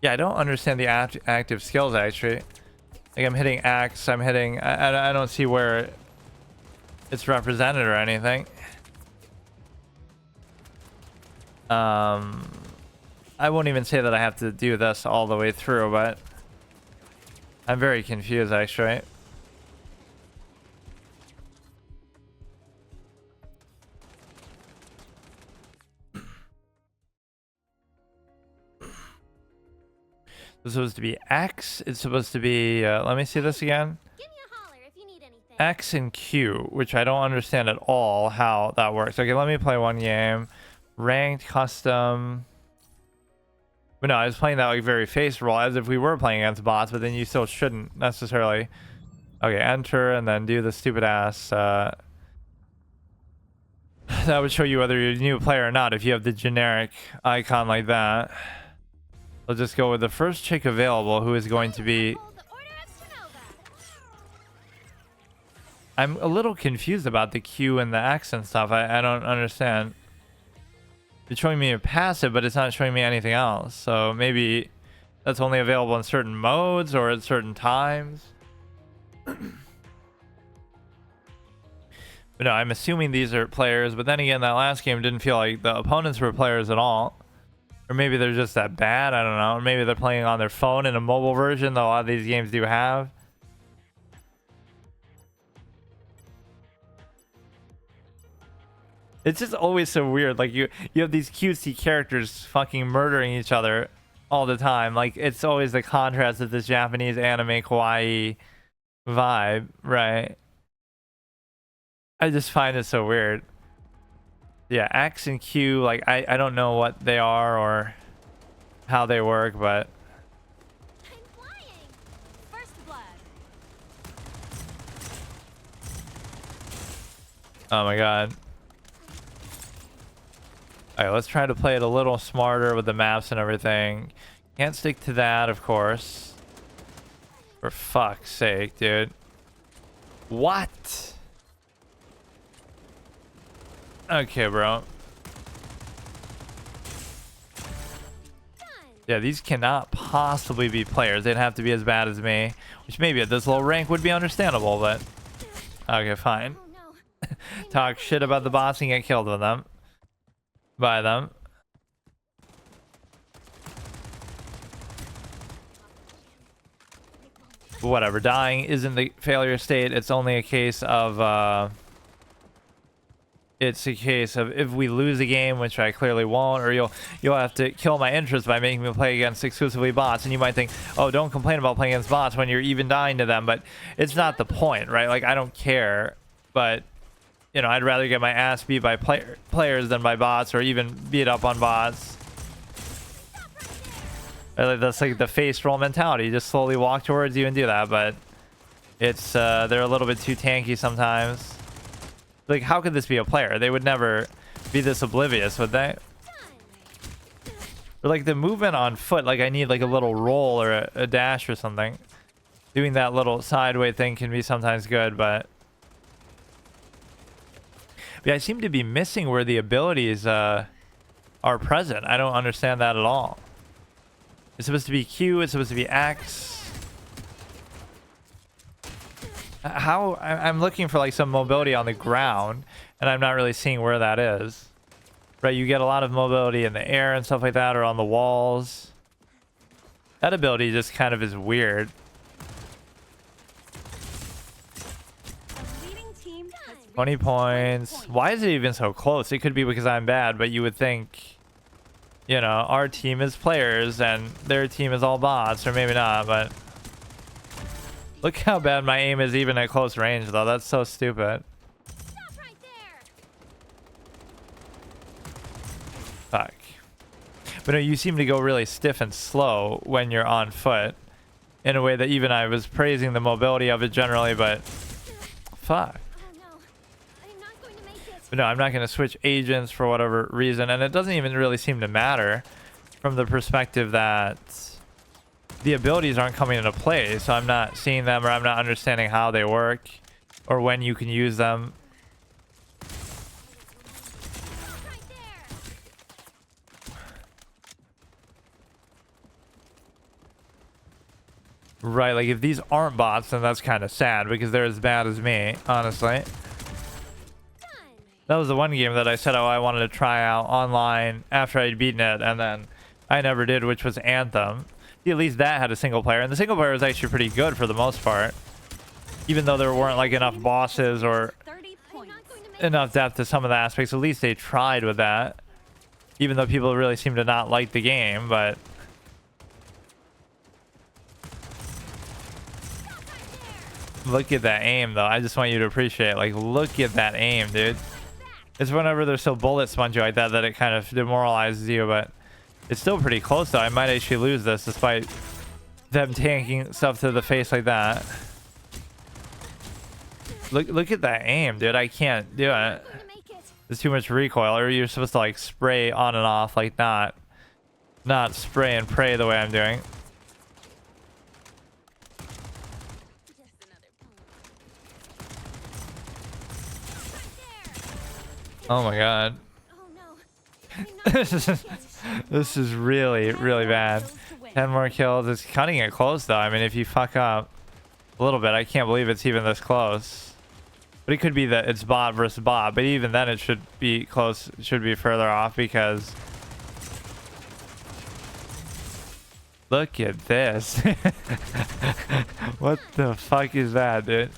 Yeah, I don't understand the active skills, actually. Like, I'm hitting X, I'm hitting... I don't see where it's represented or anything. I won't even say that I have to do this all the way through, but I'm very confused, actually. It's supposed to be X. It's supposed to be, let me see this again. Give me a holler if you need anything. X and Q, which I don't understand at all how that works. Okay, let me play one game. Ranked, custom. But no, I was playing that like very face roll as if we were playing against bots, but then you still shouldn't necessarily. Okay, enter and then do the stupid ass. That would show you whether you're a new player or not if you have the generic icon like that. I'll just go with the first chick available, who is going to be... Hold the order of Strinova. I'm a little confused about the Q and the X and stuff. I don't understand. It's showing me a passive, but it's not showing me anything else. So maybe that's only available in certain modes or at certain times. But no, I'm assuming these are players. But then again, that last game didn't feel like the opponents were players at all. Or maybe they're just that bad. I don't know. Or maybe they're playing on their phone in a mobile version that a lot of these games do have. It's just always so weird. Like you have these cutesy characters fucking murdering each other all the time. Like it's always the contrast of this Japanese anime kawaii vibe, right? I just find it so weird. Yeah, X and Q, like I don't know what they are or how they work, but I'm flying! First blood. oh my god. Alright, let's try to play it a little smarter with the maps and everything. Can't stick to that, of course. For fuck's sake, dude. What? Okay, bro. Yeah, these cannot possibly be players. They'd have to be as bad as me. Which maybe at this low rank would be understandable, but... okay, fine. Oh no. Talk shit about the boss and get killed with them. By them. Whatever, dying isn't the failure state. It's only a case of it's a case of if we lose a game, which I clearly won't, or you'll have to kill my interest by making me play against exclusively bots. And you might think, oh, don't complain about playing against bots when you're even dying to them, but it's not the point, right? Like I don't care, but you know, I'd rather get my ass beat by players than by bots, or even beat up on bots. That's like the face roll mentality. You just slowly walk towards you and do that, but it's they're a little bit too tanky sometimes. Like, how could this be a player? They would never be this oblivious, would they? Or like the movement on foot, like I need like a little roll or a dash or something. Doing that little sideway thing can be sometimes good, but I seem to be missing where the abilities are present. I don't understand that at all. It's supposed to be Q, it's supposed to be X. How I'm looking for like some mobility on the ground, and I'm not really seeing where that is. Right, you get a lot of mobility in the air and stuff like that, or on the walls. That ability just kind of is weird. The leading team has 20 points. Why is it even so close? It could be because I'm bad, but you would think, you know, our team is players and their team is all bots, or maybe not, but look how bad my aim is even at close range, though. That's so stupid. Stop right there. Fuck. But no, you seem to go really stiff and slow when you're on foot, in a way that even I was praising the mobility of it generally, but fuck. Oh no. I'm not going to make it. But no, I'm not going to switch agents for whatever reason, and it doesn't even really seem to matter from the perspective that the abilities aren't coming into play, so I'm not seeing them, or I'm not understanding how they work or when you can use them. Stop right there. Right, like if these aren't bots, then that's kind of sad because they're as bad as me, honestly. That was the one game that I said, oh, I wanted to try out online after I'd beaten it, and then I never did, which was Anthem. At least that had a single player, and the single player was actually pretty good for the most part, even though there weren't like enough bosses or 30 points. enough depth to some of the aspects. At least they tried with that, even though people really seem to not like the game. But look at that aim, though. I just want you to appreciate, like, look at that aim, dude. It's whenever they're so bullet spongy like that that it kind of demoralizes you, but it's still pretty close, though. I might actually lose this despite them tanking stuff to the face like that. Look at that aim, dude. I can't do it. There's too much recoil. Or you're supposed to like spray on and off, like not spray and pray the way I'm doing. Oh my god. This is really, really bad. 10 more kills. It's cutting it close, though. I mean, if you fuck up a little bit, I can't believe it's even this close. But it could be that it's bot versus bot. But even then, it should be close. It should be further off because Look at this. What the fuck is that, dude?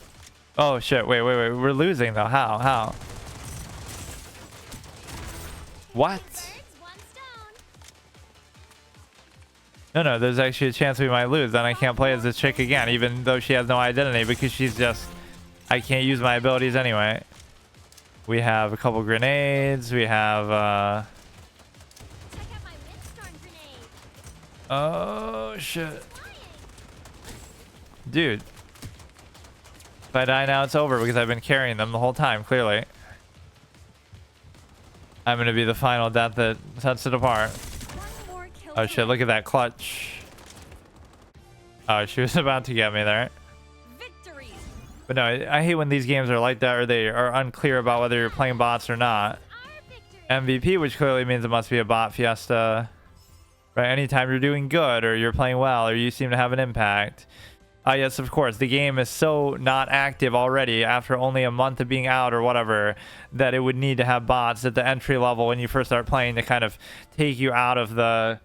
Oh shit, wait. We're losing though. How? What? No, there's actually a chance we might lose. Then I can't play as this chick again, even though she has no identity, because she's just... I can't use my abilities anyway. We have a couple grenades. We have, oh, shit. Dude. If I die now, it's over, because I've been carrying them the whole time, clearly. I'm going to be the final death that sets it apart. Oh shit, look at that clutch. Oh, she was about to get me there. But no, I hate when these games are like that, or they are unclear about whether you're playing bots or not. MVP, which clearly means it must be a bot fiesta. Right, anytime you're doing good, or you're playing well, or you seem to have an impact. Yes, of course, the game is so not active already after only a month of being out or whatever, that it would need to have bots at the entry level when you first start playing to kind of take you out of the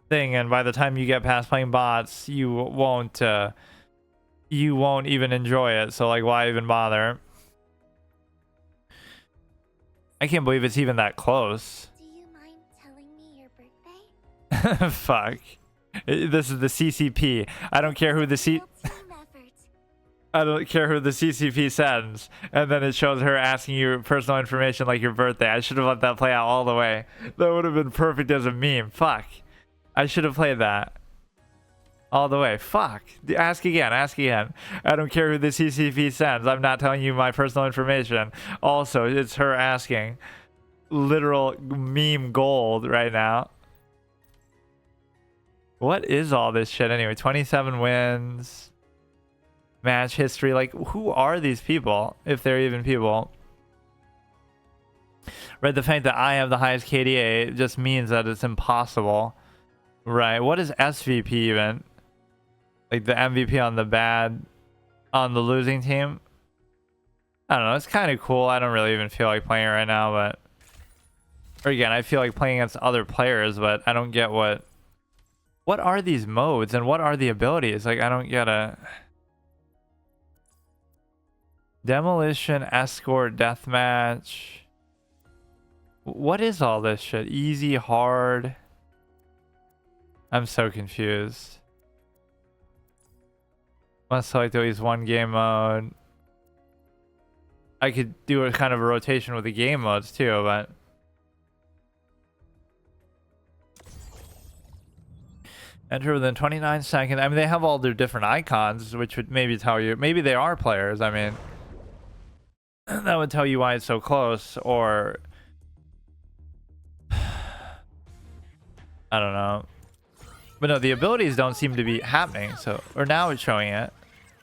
thing, and by the time you get past playing bots, you won't even enjoy it. So like, why even bother? I can't believe it's even that close. Do you mind telling me your birthday? Fuck. This is the CCP. I don't care who the I don't care who the CCP sends. And then it shows her asking you personal information like your birthday. I should have let that play out all the way. That would have been perfect as a meme. Fuck. I should have played that all the way. Fuck. Ask again. I don't care who the CCP sends. I'm not telling you my personal information. Also, it's her asking. Literal meme gold right now. What is all this shit anyway? 27 wins. Match history. Like, who are these people? If they're even people. Right, the fact that I have the highest KDA just means that it's impossible. Right, what is SVP even? Like the MVP on the losing team? I don't know, it's kind of cool. I don't really even feel like playing it right now, but... Or again, I feel like playing against other players, but I don't get what are these modes and what are the abilities? Like, I don't get a... Demolition, escort, deathmatch. What is all this shit? Easy, hard. I'm so confused. Must select at least one game mode. I could do a kind of a rotation with the game modes too, but... Enter within 29 seconds. I mean, they have all their different icons, which would maybe tell you... Maybe they are players, I mean... That would tell you why it's so close, or... I don't know. But no, the abilities don't seem to be happening, so... Or now it's showing it.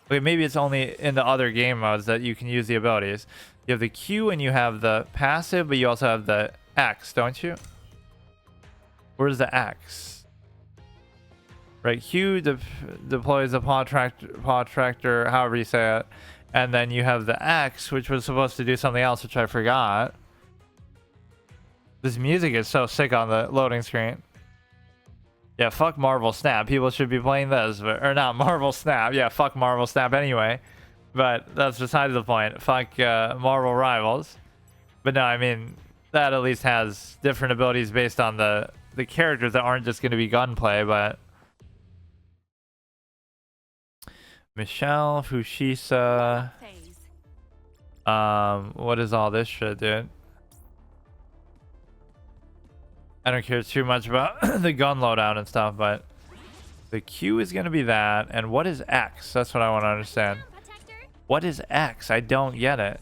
Okay, maybe it's only in the other game modes that you can use the abilities. You have the Q and you have the passive, but you also have the X, don't you? Where's the X? Right, Q deploys the paw tractor, however you say it. And then you have the X, which was supposed to do something else, which I forgot. This music is so sick on the loading screen. Yeah, fuck Marvel Snap. People should be playing this, but, or not Marvel Snap. Yeah, fuck Marvel Snap anyway. But that's besides the point. Fuck Marvel Rivals. But no, I mean, that at least has different abilities based on the characters that aren't just going to be gunplay, but... Michelle, Fushisa. What is all this shit, dude? I don't care too much about the gun loadout and stuff, but the Q is gonna be that. And what is X? That's what I want to understand. What is X? I don't get it.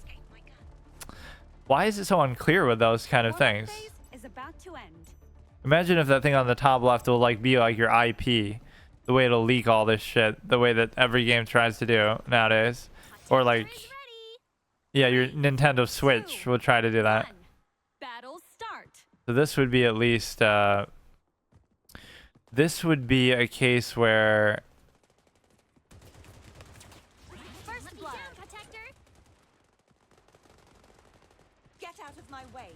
Why is it so unclear with those kind of things? Imagine if that thing on the top left will like be like your IP. The way it'll leak all this shit, the way that every game tries to do nowadays. Or like, yeah, your Nintendo Switch will try to do that. So this would be at least, this would be a case where... Get out of my way.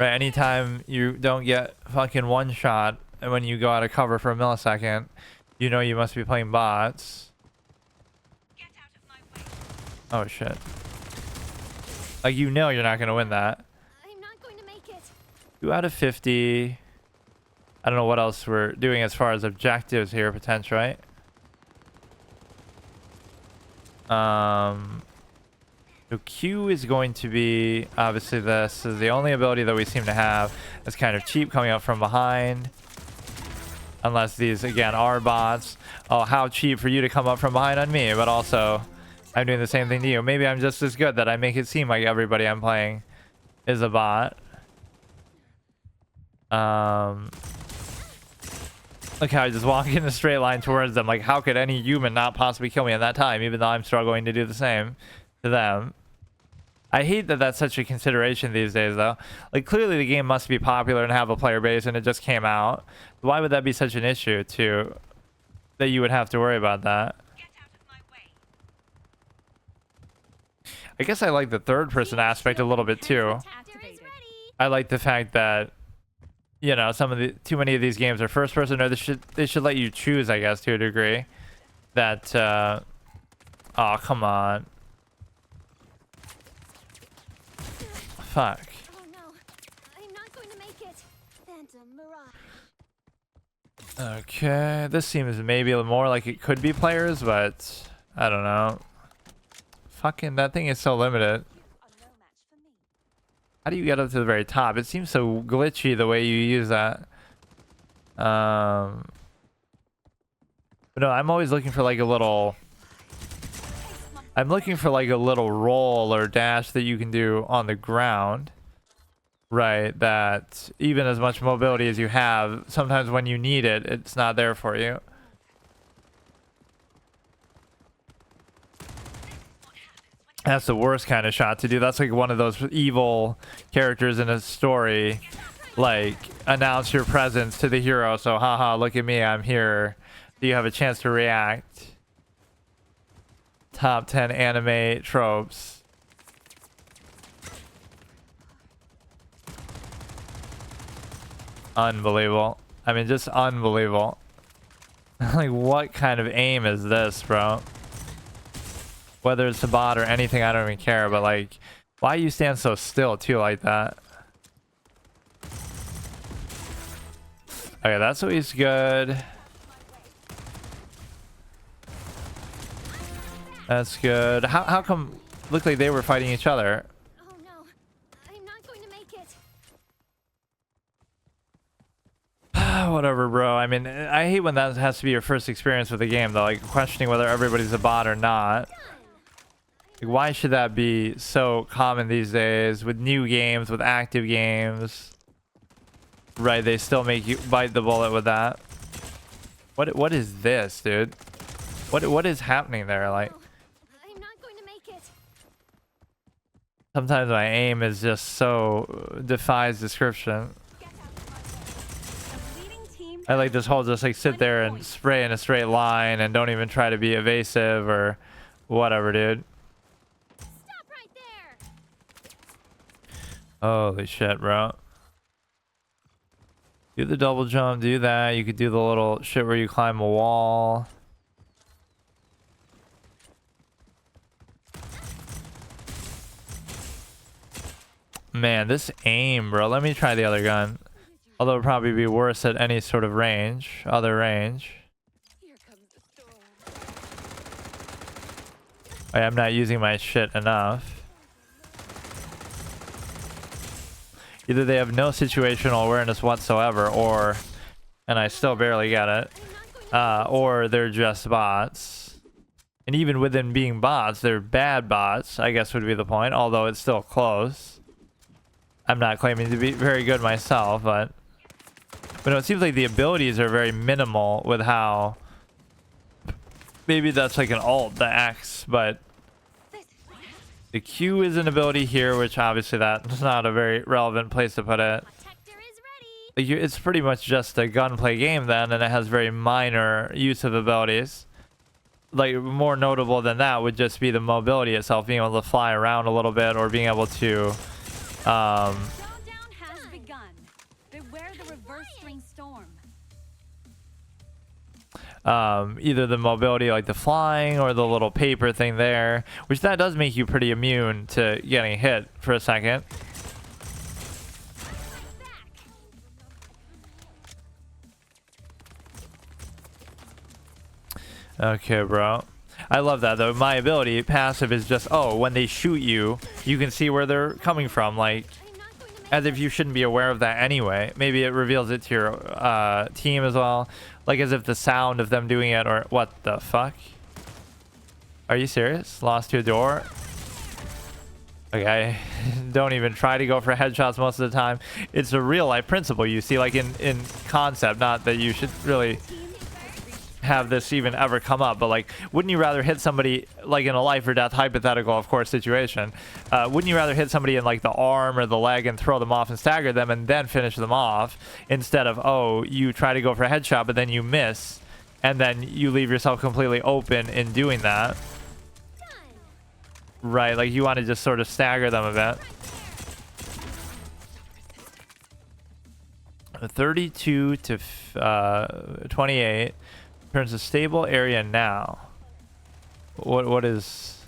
Right, anytime you don't get fucking one shot and when you go out of cover for a millisecond, you know you must be playing bots. Oh shit. Like, you know you're not gonna win that. I'm not going to make it. 2 out of 50. I don't know what else we're doing as far as objectives here, potential, right? So Q is going to be, obviously this is the only ability that we seem to have. It's kind of cheap, coming up from behind. Unless these, again, are bots. Oh, how cheap for you to come up from behind on me, but also I'm doing the same thing to you. Maybe I'm just as good that I make it seem like everybody I'm playing is a bot. Look how I just walk in a straight line towards them. Like, how could any human not possibly kill me at that time, even though I'm struggling to do the same to them? I hate that that's such a consideration these days, though. Like, clearly the game must be popular and have a player base, and it just came out. Why would that be such an issue, too, that you would have to worry about that? I guess I like the third-person aspect a little bit, too. I like the fact that, you know, too many of these games are first-person, or they should let you choose, I guess, to a degree. That, oh, come on. Fuck. Oh no, I'm not going to make it. Phantom Mirage. Okay, this seems maybe more like it could be players, but I don't know. Fucking, that thing is so limited. How do you get up to the very top? It seems so glitchy the way you use that. But no, I'm always looking for like a little... I'm looking for like a little roll or dash that you can do on the ground. Right, that even as much mobility as you have, sometimes when you need it, it's not there for you. That's the worst kind of shot to do. That's like one of those evil characters in a story. Like, announce your presence to the hero. So, haha, look at me, I'm here. Do you have a chance to react? Top 10 anime tropes. Unbelievable. I mean, just unbelievable. Like, what kind of aim is this, bro? Whether it's a bot or anything, I don't even care. But, like, why you stand so still, too, like that? Okay, that's always good. That's good. How come... Looked like they were fighting each other. Oh no, I'm not going to make it. Whatever, bro. I mean, I hate when that has to be your first experience with the game, though. Like, questioning whether everybody's a bot or not. Like, why should that be so common these days with new games, with active games? Right, they still make you bite the bullet with that. What is this, dude? What is happening there? Like, I'm not going to make it. sometimes my aim is just so defies description. I like this whole just like sit there and spray in a straight line and don't even try to be evasive or whatever, dude. Stop right there. Holy shit, bro. Do the double jump, do that. You could do the little shit where you climb a wall. Man, this aim, bro. Let me try the other gun. Although it'd probably be worse at any sort of range. Other range. Here comes the storm. I'm not using my shit enough. Either they have no situational awareness whatsoever, or... And I still barely get it. Or they're just bots. And even within being bots, they're bad bots, I guess would be the point. Although it's still close. I'm not claiming to be very good myself, but no, it seems like the abilities are very minimal with how... Maybe that's like an alt, the X, but... The Q is an ability here, which obviously that's not a very relevant place to put it. Protector is ready. Like, it's pretty much just a gunplay game then, and it has very minor use of abilities. Like, more notable than that would just be the mobility itself, being able to fly around a little bit, or being able to either the mobility, like the flying, or the little paper thing there, which that does make you pretty immune to getting hit for a second. Okay, bro. I love that though. My ability passive is just, oh, when they shoot you, you can see where they're coming from, like as if you shouldn't be aware of that anyway. Maybe it reveals it to your team as well, like as if the sound of them doing it, or what the fuck? Are you serious? Lost to a door? Okay, don't even try to go for headshots most of the time. It's a real life principle you see, like in concept, not that you should really have this even ever come up, but like, wouldn't you rather hit somebody, like in a life or death hypothetical of course situation, wouldn't you rather hit somebody in like the arm or the leg and throw them off and stagger them and then finish them off, instead of, oh, you try to go for a headshot but then you miss and then you leave yourself completely open in doing that, right? Like you want to just sort of stagger them a bit. 32 to 28 turns a stable area now. What is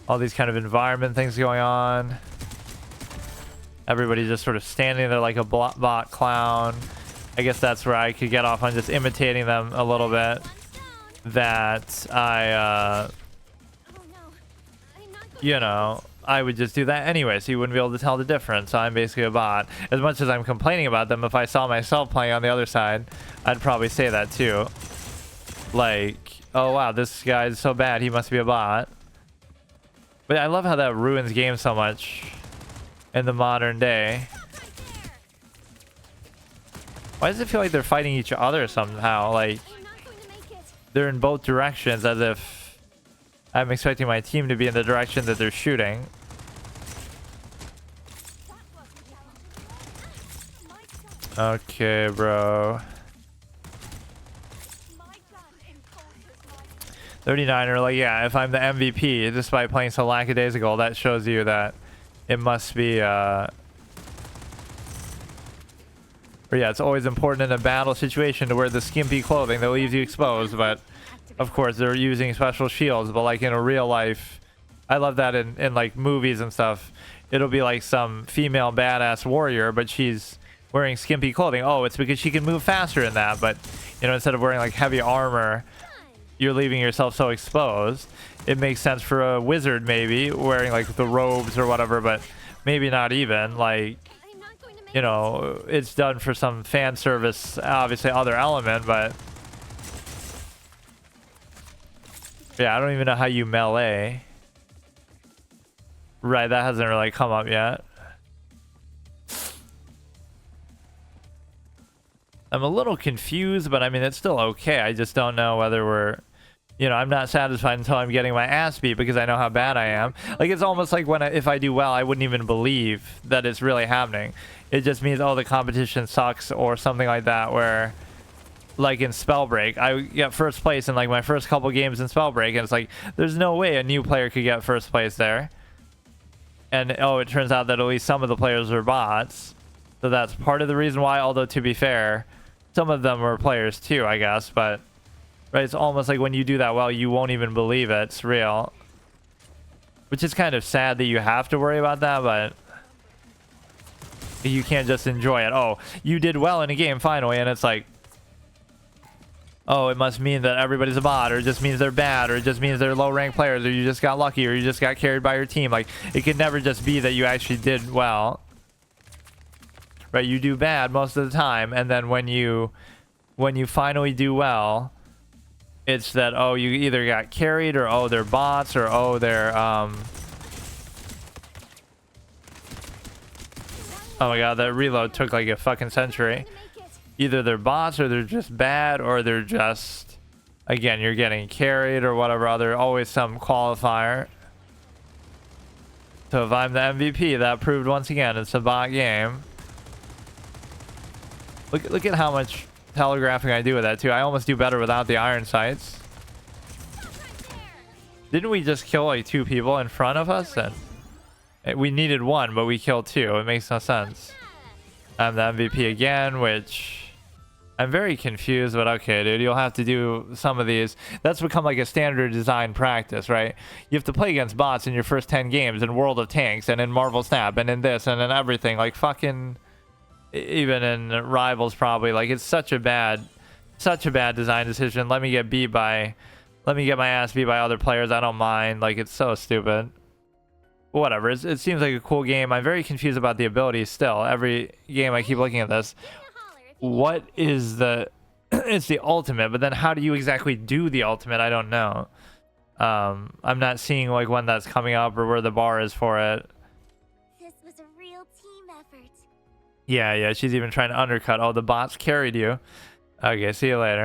all these kind of environment things going on? Everybody just sort of standing there like a bot clown. I guess that's where I could get off on just imitating them a little bit. That I you know, I would just do that anyway, so you wouldn't be able to tell the difference. So I'm basically a bot. As much as I'm complaining about them, if I saw myself playing on the other side, I'd probably say that too. Like, oh wow, this guy's so bad, he must be a bot. But I love how that ruins games so much in the modern day. Why does it feel like they're fighting each other somehow? Like, they're in both directions, as if I'm expecting my team to be in the direction that they're shooting. Okay, bro. 39er, like, yeah, if I'm the MVP, despite playing so lackadaisical, that shows you that it must be, or yeah, it's always important in a battle situation to wear the skimpy clothing that leaves you exposed, but of course they're using special shields. But like in a real life, I love that in like movies and stuff, it'll be like some female badass warrior, but she's wearing skimpy clothing. Oh, it's because she can move faster in that, but you know, instead of wearing like heavy armor, you're leaving yourself so exposed. It makes sense for a wizard maybe wearing like the robes or whatever, but maybe not even. Like, you know, it's done for some fan service, obviously other element, but yeah, I don't even know how you melee. Right, that hasn't really come up yet. I'm a little confused, but I mean, it's still okay. I just don't know whether we're, you know, I'm not satisfied until I'm getting my ass beat because I know how bad I am. Like, it's almost like when if I do well, I wouldn't even believe that it's really happening. It just means, oh, the competition sucks or something like that, where like in Spellbreak, I get first place in like my first couple games in Spellbreak, and it's like, there's no way a new player could get first place there. And oh, it turns out that at least some of the players are bots. So that's part of the reason why, although to be fair, some of them were players too, I guess. But right, it's almost like when you do that well, you won't even believe it's real. Which is kind of sad that you have to worry about that, but you can't just enjoy it. Oh, you did well in a game finally, and it's like, oh, it must mean that everybody's a bot, or it just means they're bad, or it just means they're low-ranked players, or you just got lucky, or you just got carried by your team. Like, it could never just be that you actually did well. Right, you do bad most of the time, and then when you finally do well, it's that, oh, you either got carried, or oh, they're bots, or oh, they're oh my god, that reload took like a fucking century. Either they're bots, or they're just bad, or they're just, again, you're getting carried or whatever other, always some qualifier. So if I'm the MVP, that proved once again it's a bot game. Look at how much telegraphing I do with that too. I almost do better without the iron sights. Didn't we just kill like 2 people in front of us? And we needed 1, but we killed 2. It makes no sense. I'm the MVP again, which I'm very confused, but okay, dude, you'll have to do some of these. That's become like a standard design practice, right? You have to play against bots in your first 10 games in World of Tanks and in Marvel Snap and in this and in everything. Like fucking, even in Rivals probably. Like it's such a bad design decision. Let me get my ass beat by other players. I don't mind. Like it's so stupid. Whatever. It seems like a cool game. I'm very confused about the abilities still. Every game I keep looking at this. What is the it's the ultimate, but then how do you exactly do the ultimate? I don't know. I'm not seeing like when that's coming up or where the bar is for it. This was a real team effort. Yeah, she's even trying to undercut. Oh, the bots carried you. Okay, see you later.